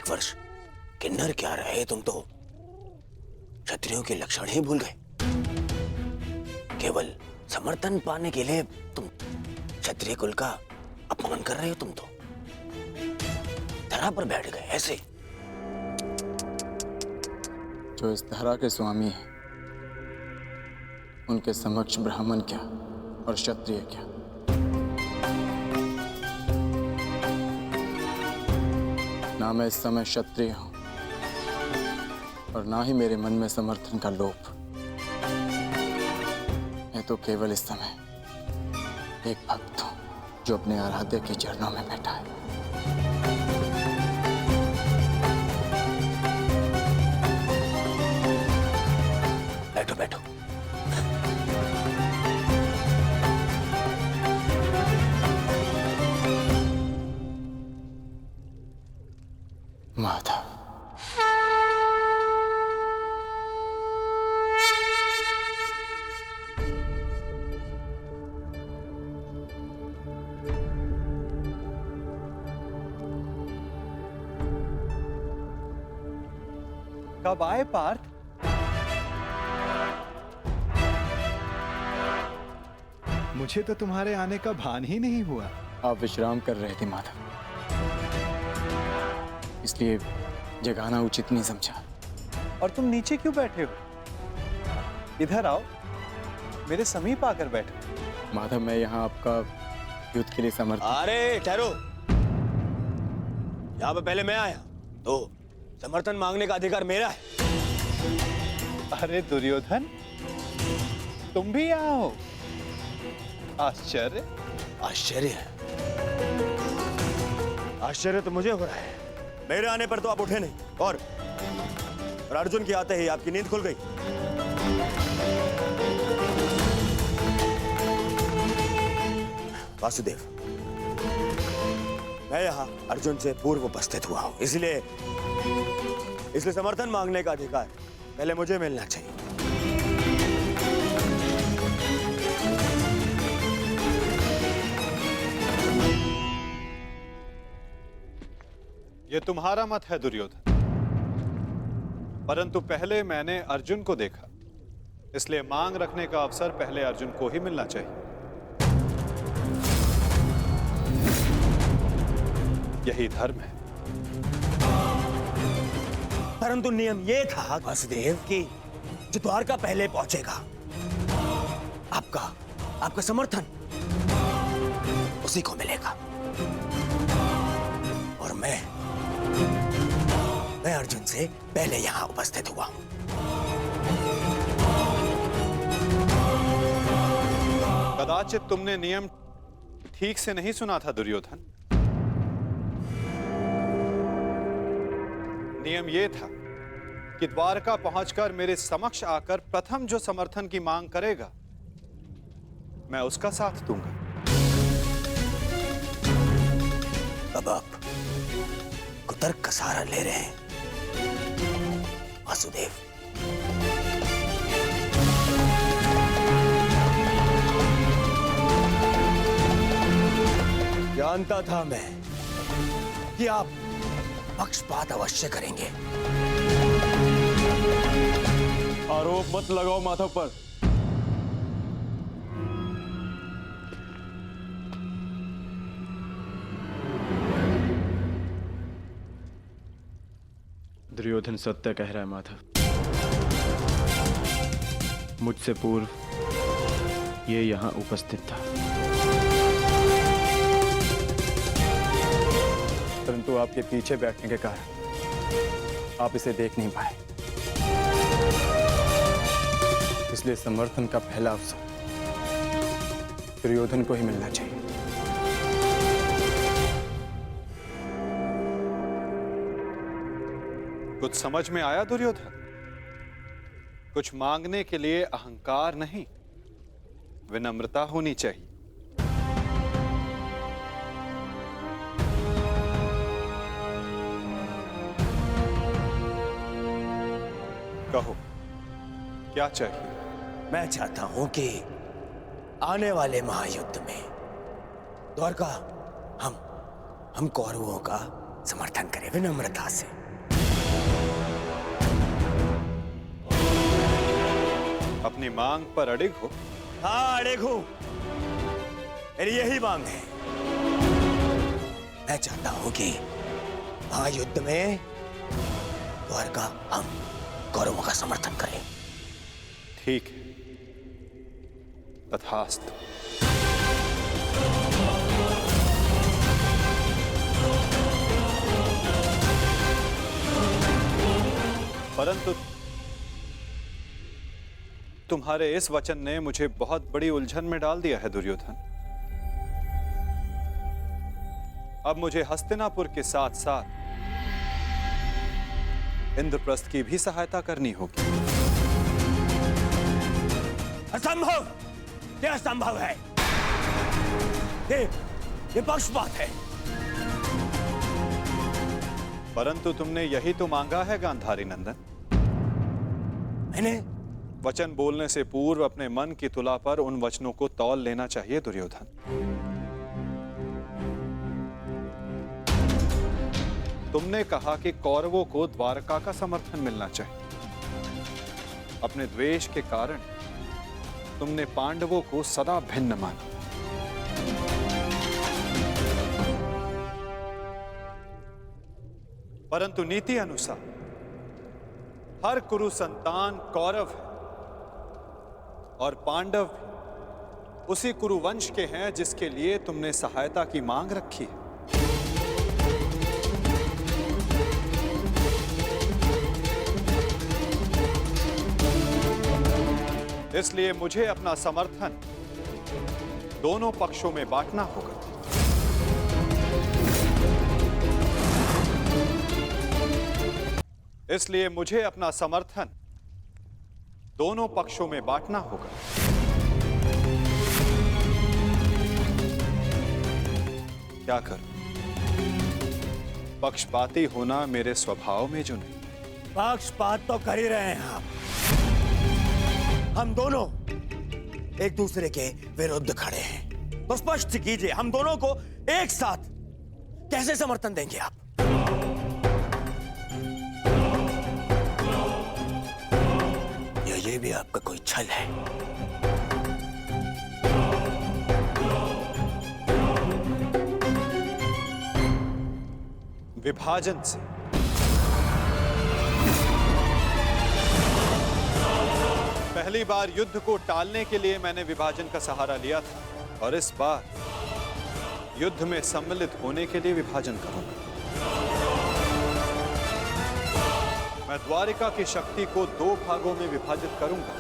एक वर्ष किन्नर क्या रहे तुम तो क्षत्रियों के लक्षण ही भूल गए। केवल समर्थन पाने के लिए तुम क्षत्रिय कुल का अपमान कर रहे हो। तुम तो धरा पर बैठ गए ऐसे। जो इस धरा के स्वामी हैं, उनके समक्ष ब्राह्मण क्या और क्षत्रिय क्या। ना मैं इस समय क्षत्रिय हूं और ना ही मेरे मन में समर्थन का लोभ। मैं तो केवल इस समय एक भक्त हूं जो अपने आराध्य के चरणों में बैठा है। बैठो बैठो। माधव, कब आए पार्थ? मुझे तो तुम्हारे आने का भान ही नहीं हुआ। आप विश्राम कर रहे थे माधव, इसलिए जगाना उचित नहीं समझा। और तुम नीचे क्यों बैठे हो? इधर आओ, मेरे समीप आकर बैठो। माधव, मैं यहाँ आपका युद्ध के लिए समर्थ। अरे ठहरो, यहाँ पे पहले मैं आया तो समर्थन मांगने का अधिकार मेरा है। अरे दुर्योधन, तुम भी यहाँ हो? आश्चर्य। आश्चर्य? आश्चर्य तो मुझे हो रहा है। मेरे आने पर तो आप उठे नहीं और अर्जुन के आते ही आपकी नींद खुल गई। वासुदेव, मैं यहाँ अर्जुन से पूर्व उपस्थित हुआ हूं, इसलिए समर्थन मांगने का अधिकार पहले मुझे मिलना चाहिए। ये तुम्हारा मत है दुर्योधन, परंतु पहले मैंने अर्जुन को देखा, इसलिए मांग रखने का अवसर पहले अर्जुन को ही मिलना चाहिए। यही धर्म है। परंतु नियम यह था वासुदेव कि जो द्वारका पहले पहुंचेगा, आपका समर्थन उसी को मिलेगा। और मैं अर्जुन से पहले यहां उपस्थित हुआ हूं। कदाचित तुमने नियम ठीक से नहीं सुना था दुर्योधन। नियम यह था कि द्वारका पहुंचकर मेरे समक्ष आकर प्रथम जो समर्थन की मांग करेगा, मैं उसका साथ दूंगा। अब आप कुतर्क का सहारा ले रहे हैं वासुदेव। जानता था मैं कि आप पक्षपात अवश्य करेंगे। आरोप मत लगाओ माधव पर। दुर्योधन सत्य कह रहा है माधव। मुझसे पूर्व ये यहां उपस्थित था, परंतु आपके पीछे बैठने के कारण आप इसे देख नहीं पाए। इसलिए समर्थन का पहला अवसर दुर्योधन को ही मिलना चाहिए। कुछ समझ में आया दुर्योधन? कुछ मांगने के लिए अहंकार नहीं, विनम्रता होनी चाहिए। कहो, क्या चाहिए? मैं चाहता हूं कि आने वाले महायुद्ध में द्वारका हम कौरवों का समर्थन करे विनम्रता से। अपनी मांग पर अडिग हो? हाँ, अडिग हूं। मेरी यही मांग है। मैं चाहता हूं कि महायुद्ध में द्वारका हम कौरवों का समर्थन करें। ठीक है, तथास्तु। परंतु तुम्हारे इस वचन ने मुझे बहुत बड़ी उलझन में डाल दिया है दुर्योधन। अब मुझे हस्तिनापुर के साथ साथ इंद्रप्रस्थ की भी सहायता करनी होगी। असंभव! ये असंभव है। ये पक्षपात है। परंतु तुमने यही तो मांगा है गांधारी नंदन। मैंने वचन बोलने से पूर्व अपने मन की तुला पर उन वचनों को तौल लेना चाहिए दुर्योधन। तुमने कहा कि कौरवों को द्वारका का समर्थन मिलना चाहिए। अपने द्वेष के कारण तुमने पांडवों को सदा भिन्न माना। परंतु नीति अनुसार हर कुरु संतान कौरव है और पांडव भी उसी कुरु वंश के हैं जिसके लिए तुमने सहायता की मांग रखी है। इसलिए मुझे अपना समर्थन दोनों पक्षों में बांटना होगा। इसलिए मुझे अपना समर्थन दोनों पक्षों में बांटना होगा। क्या करूं? पक्षपाती होना मेरे स्वभाव में जो नहीं। पक्षपात तो कर ही रहे हैं आप। हम दोनों एक दूसरे के विरुद्ध खड़े हैं। तो स्पष्ट कीजिए, हम दोनों को एक साथ कैसे समर्थन देंगे आप? ये भी आपका कोई छल है? विभाजन से पहली बार युद्ध को टालने के लिए मैंने विभाजन का सहारा लिया था और इस बार युद्ध में सम्मिलित होने के लिए विभाजन करूंगा। मैं द्वारिका की शक्ति को 2 भागों में विभाजित करूंगा।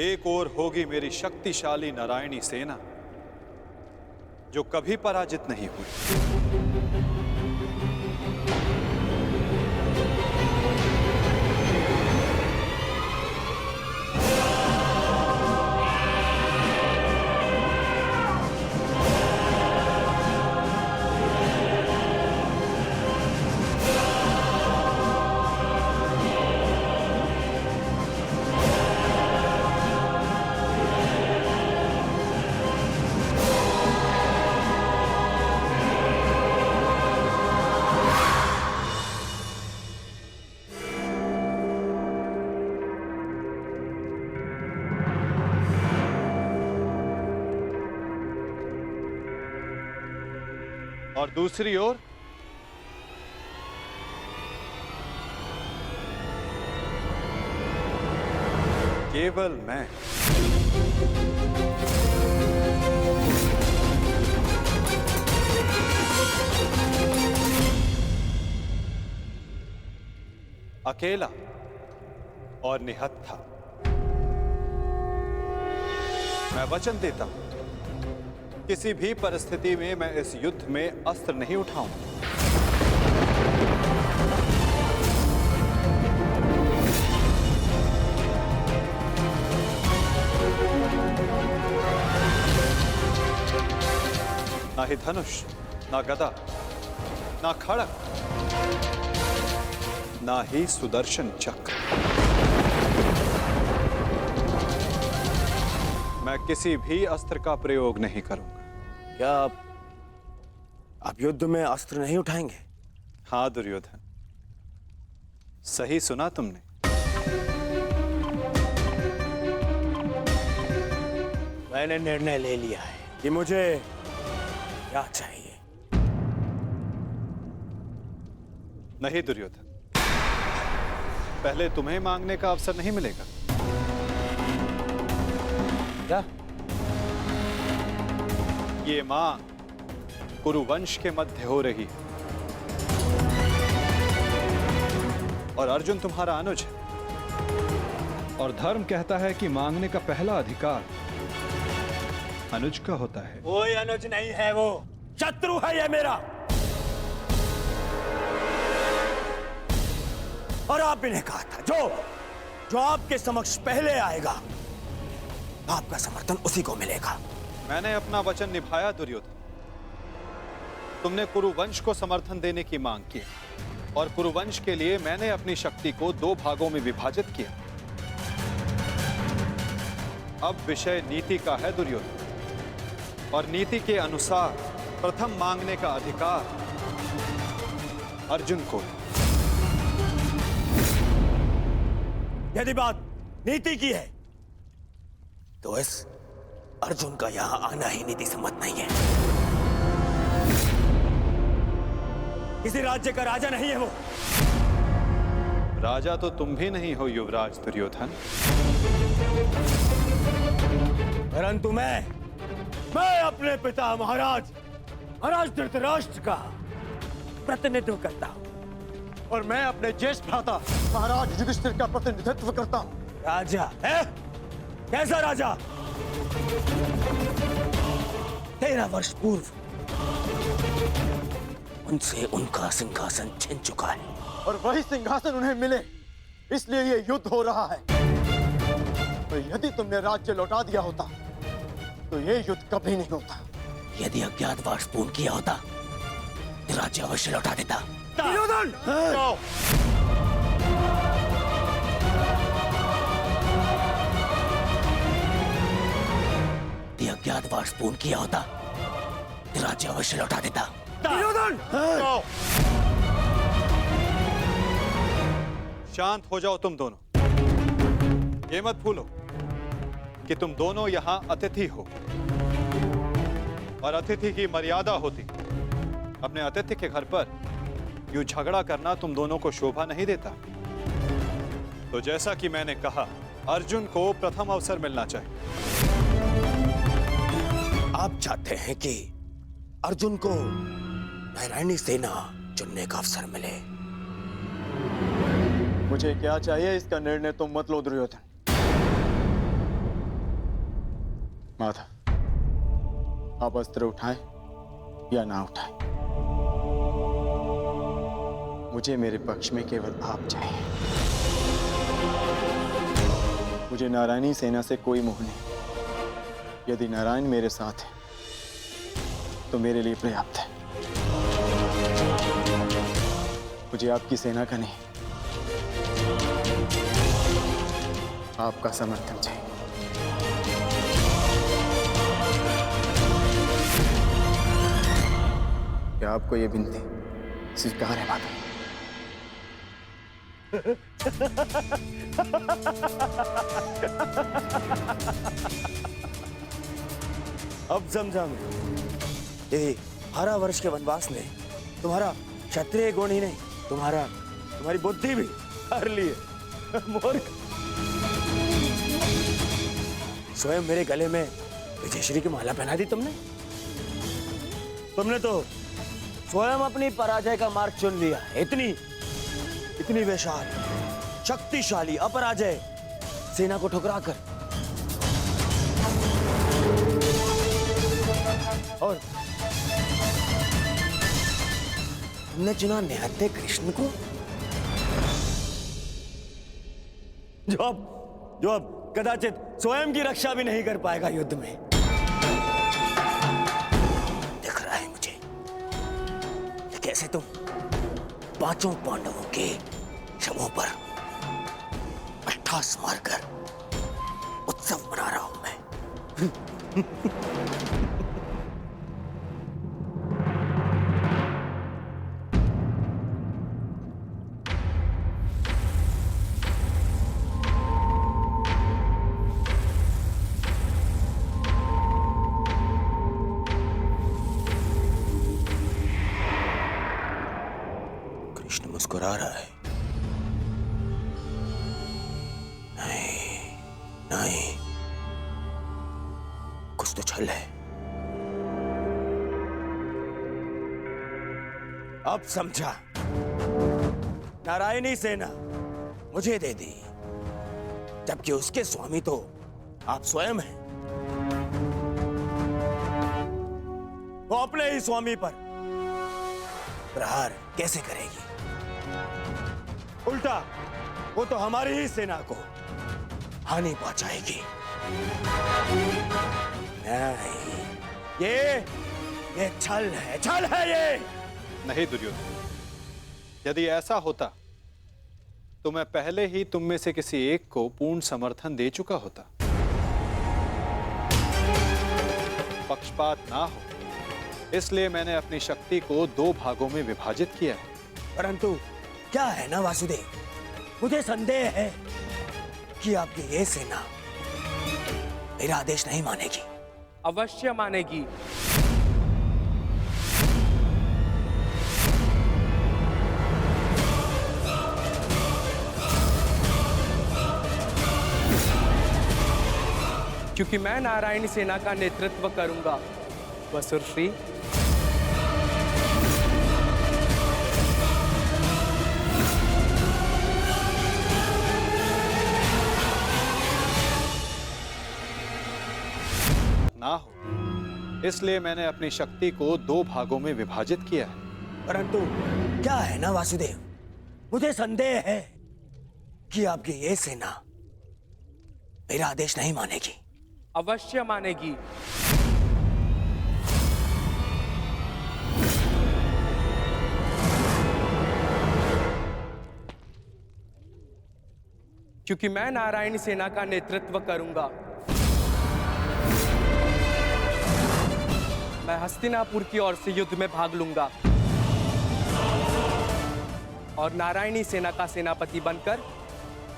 एक ओर होगी मेरी शक्तिशाली नारायणी सेना जो कभी पराजित नहीं हुई। और दूसरी ओर केवल मैं। अकेला और निहत्था। मैं वचन देता हूं, किसी भी परिस्थिति में मैं इस युद्ध में अस्त्र नहीं उठाऊंगा। ना ही धनुष, ना गदा, ना खड़ग, ना ही सुदर्शन चक्र। मैं मैं किसी भी अस्त्र का प्रयोग नहीं करूंगा। क्या आप युद्ध में अस्त्र नहीं उठाएंगे? हाँ दुर्योधन, सही सुना तुमने। मैंने निर्णय ले लिया है कि मुझे क्या चाहिए। नहीं दुर्योधन, पहले तुम्हें मांगने का अवसर नहीं मिलेगा। क्या? ये मांग कुरुवंश के मध्य हो रही है और अर्जुन तुम्हारा अनुज है, और धर्म कहता है कि मांगने का पहला अधिकार अनुज का होता है। कोई अनुज नहीं है, वो शत्रु है ये मेरा। और आपने ने कहा था जो आपके समक्ष पहले आएगा आपका समर्थन उसी को मिलेगा। मैंने अपना वचन निभाया दुर्योधन। तुमने कुरुवंश को समर्थन देने की मांग की और कुरुवंश के लिए मैंने अपनी शक्ति को 2 भागों में विभाजित किया। अब विषय नीति का है दुर्योधन, और नीति के अनुसार प्रथम मांगने का अधिकार अर्जुन को। यदि बात नीति की है तो इस अर्जुन का यहां आना ही नीति सम्मत नहीं है। किसी राज्य का राजा नहीं है वो। राजा तो तुम भी नहीं हो युवराज दुर्योधन, परंतु मैं अपने पिता महाराज धृतराष्ट्र का प्रतिनिधित्व करता हूं। और मैं अपने ज्येष्ठ भ्राता महाराज युधिष्ठिर का प्रतिनिधित्व करता हूँ। राजा है? कैसा राजा? 13 वर्ष पूर्व उनसे उनका सिंहासन छिन चुका है, और वही सिंहासन उन्हें मिले, इसलिए ये युद्ध हो रहा है। तो यदि तुमने राज्य लौटा दिया होता तो ये युद्ध कभी नहीं होता। यदि अज्ञातवास पूर्ण किया होता तो राज्य अवश्य लौटा देता। यदि अज्ञातवास पूर्ण किया होता तो राज्य अवश्य लौटा देता। शांत हो जाओ तुम दोनों। ये मत भूलो कि तुम दोनों यहां अतिथि हो, और अतिथि की मर्यादा होती। अपने अतिथि के घर पर यूं झगड़ा करना तुम दोनों को शोभा नहीं देता। तो जैसा कि मैंने कहा, अर्जुन को प्रथम अवसर मिलना चाहिए। आप चाहते हैं कि अर्जुन को नारायणी सेना चुनने का अवसर मिले। मुझे क्या चाहिए इसका निर्णय तुम मत लो दुर्योधन। माधव, आप अस्त्र उठाएं या ना उठाएं, मुझे मेरे पक्ष में केवल आप चाहिए। मुझे नारायणी सेना से कोई मोह नहीं। यदि नारायण मेरे साथ है तो मेरे लिए पर्याप्त है। मुझे आपकी सेना का नहीं, आपका समर्थन चाहिए। क्या आपको यह विनती स्वीकार है माता? अब समझा मैं। ये 12 वर्ष के वनवास ने तुम्हारा क्षत्रिय गुण ही नहीं, तुम्हारी बुद्धि भी हर लिए। मूर्ख। स्वयं मेरे गले में विजयश्री की माला पहना दी तुमने तो स्वयं अपनी पराजय का मार्ग चुन लिया। इतनी विशाल शक्तिशाली अपराजय सेना को ठुकराकर, और तुमने चुना निहत्थे कृष्ण को, जो अब कदाचित स्वयं की रक्षा भी नहीं कर पाएगा युद्ध में। दिख रहा है मुझे कि कैसे तुम 5 पांडवों के शवों पर अट्ठास मारकर उत्सव मना रहा हूं मैं। कृष्ण मुस्कुरा रहा है। नहीं, नहीं, कुछ तो छल है। अब समझा। नारायणी सेना मुझे दे दी, जबकि उसके स्वामी तो आप स्वयं हैं। वो अपने ही स्वामी पर प्रहार कैसे करेगी? उल्टा वो तो हमारी ही सेना को हानि पहुंचाएगी। नहीं, ये छल है, छल है ये। नहीं दुर्योधन, यदि ऐसा होता तो मैं पहले ही तुम में से किसी एक को पूर्ण समर्थन दे चुका होता। पक्षपात ना हो, इसलिए मैंने अपनी शक्ति को 2 भागों में विभाजित किया है। परंतु क्या है ना वासुदेव, मुझे संदेह है कि आपकी ये सेना मेरा आदेश नहीं मानेगी। अवश्य मानेगी। क्योंकि मैं नारायणी सेना का नेतृत्व करूंगा। वसुरश्री, ना हो, इसलिए मैंने अपनी शक्ति को 2 भागों में विभाजित किया है। परंतु क्या है ना वासुदेव, मुझे संदेह है कि आपकी ये सेना मेरा आदेश नहीं मानेगी। अवश्य मानेगी। क्योंकि मैं नारायणी सेना का नेतृत्व करूंगा। मैं हस्तिनापुर की ओर से युद्ध में भाग लूंगा और नारायणी सेना का सेनापति बनकर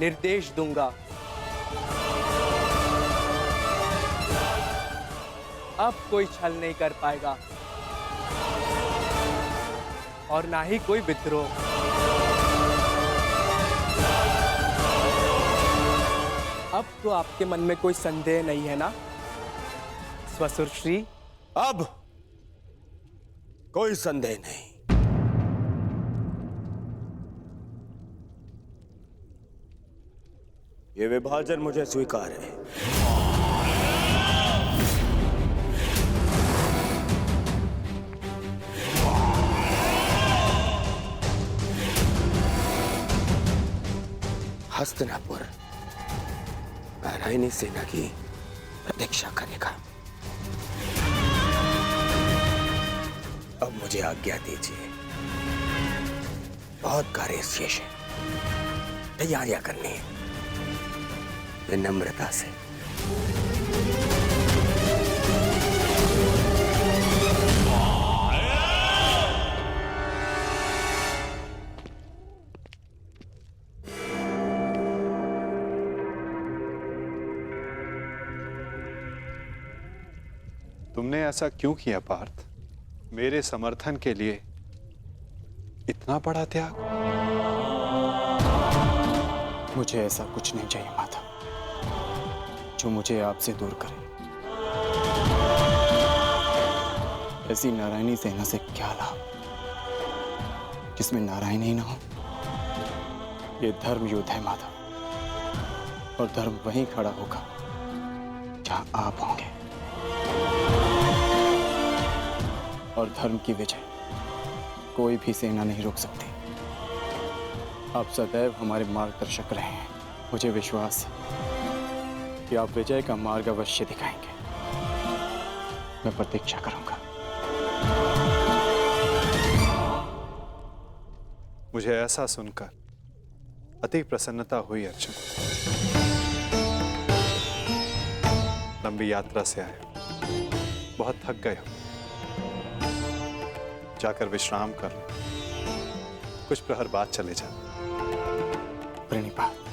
निर्देश दूंगा। अब कोई छल नहीं कर पाएगा और ना ही कोई विद्रोह। अब तो आपके मन में कोई संदेह नहीं है ना स्वसुरश्री? अब कोई संदेह नहीं। ये विभाजन मुझे स्वीकार है। हस्तिनापुर नारायणी सेना की प्रतीक्षा करेगा। अब मुझे आज्ञा दीजिए, बहुत कार्य शेष है, तैयारियां करनी है। विनम्रता से। तुमने ऐसा क्यों किया पार्थ? मेरे समर्थन के लिए इतना बड़ा त्याग? मुझे ऐसा कुछ नहीं चाहिए माता जो मुझे आपसे दूर करे। ऐसी नारायणी सेना से क्या लाभ जिसमें नारायण ही ना हो? ये धर्म युद्ध है माता, और धर्म वहीं खड़ा होगा जहां आप होंगे। और धर्म की विजय कोई भी सेना नहीं रोक सकती। आप सदैव हमारे मार्गदर्शक रहे हैं। मुझे विश्वास है कि आप विजय का मार्ग अवश्य दिखाएंगे। मैं प्रतीक्षा करूंगा। मुझे ऐसा सुनकर अति प्रसन्नता हुई अर्जुन। लंबी यात्रा से आए हो, बहुत थक गए हो, जाकर विश्राम कर लो, कुछ प्रहर बाद चले जाओ। प्रणिपात।